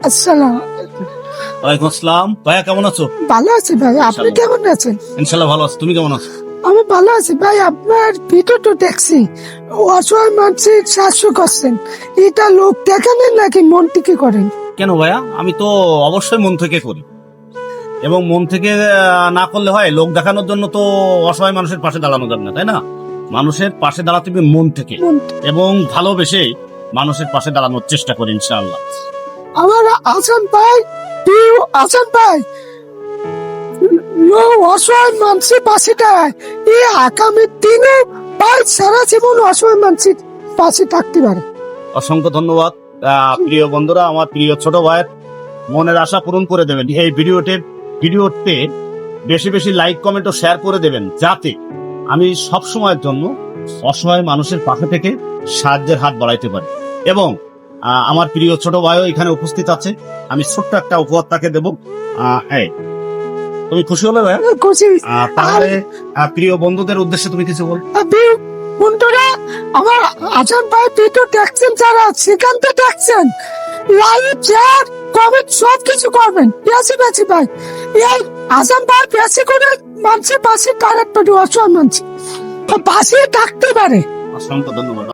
আসসালাম। ওয়ালাইকুম আসসালাম। ভাইয়া কেমন আছো? ভালো আছি ভাই, আপনি কেমন আছেন? ইনশাল্লাহ ভালো আছো। তুমি কেমন আছো? আমি ভালো আছি ভাই। আপনার ভিডিও তো দেখছি, অসহায় মানুষের সাহায্য করছেন। এটা লোক দেখানেন নাকি মন থেকে করেন? কেন ভাইয়া, আমি তো অবশ্যই মন থেকে করি, এবং মন থেকে না করলে হয়? লোক দেখানোর জন্য তো অসহায় মানুষের পাশে দাঁড়ানো যাবে না, তাই না? মানুষের পাশে দাঁড়াতে হবে মন থেকে, মন এবং ভালোবেসে মানুষের পাশে দাঁড়ানোর চেষ্টা করি ইনশাআল্লাহ। আমার আসান ভাই, প্রিয় আসান ভাই, অসহায় মানুষের পাশে দাঁড়ায়। এই আগামী দিনে ভাই সারা জীবন অসহায় মানুষের পাশে থাকতে পারে। অসংখ্য ধন্যবাদ। প্রিয় বন্ধুরা, আমার প্রিয় ছোট ভাইয়ের মনের আশা পূরণ করে দেবেন। এই ভিডিওতে বেশি বেশি লাইক, কমেন্ট ও শেয়ার করে দেবেন, যাতে আমি সব সময়ের জন্য অসহায় মানুষের পাশে থেকে সাহায্যের হাত বাড়াইতে পারি। এবং আমার প্রিয় ছোট ভাইও এখানে উপস্থিত আছে, আমি ছোট্ট একটা উপহার তাকে দেবো। এই, তুমি খুশি হলে ভাই? খুশি। তাহলে প্রিয় বন্ধুদের উদ্দেশ্যে তুমি কিছু বল। বন্ধুরা, আমার আজান ভাই ভিডিও দেখছেন, যারা সেখান থেকে দেখছেন, লাইক, শেয়ার, কমেন্ট সব কিছু করবেন। বেশি বেশি ভাই, এই আজান ভাই বেশি করে মানুষের পাশে কারেক্ট অসহায় মানুষ পাশে থাকতে পারে। অসংখ্য ধন্যবাদ।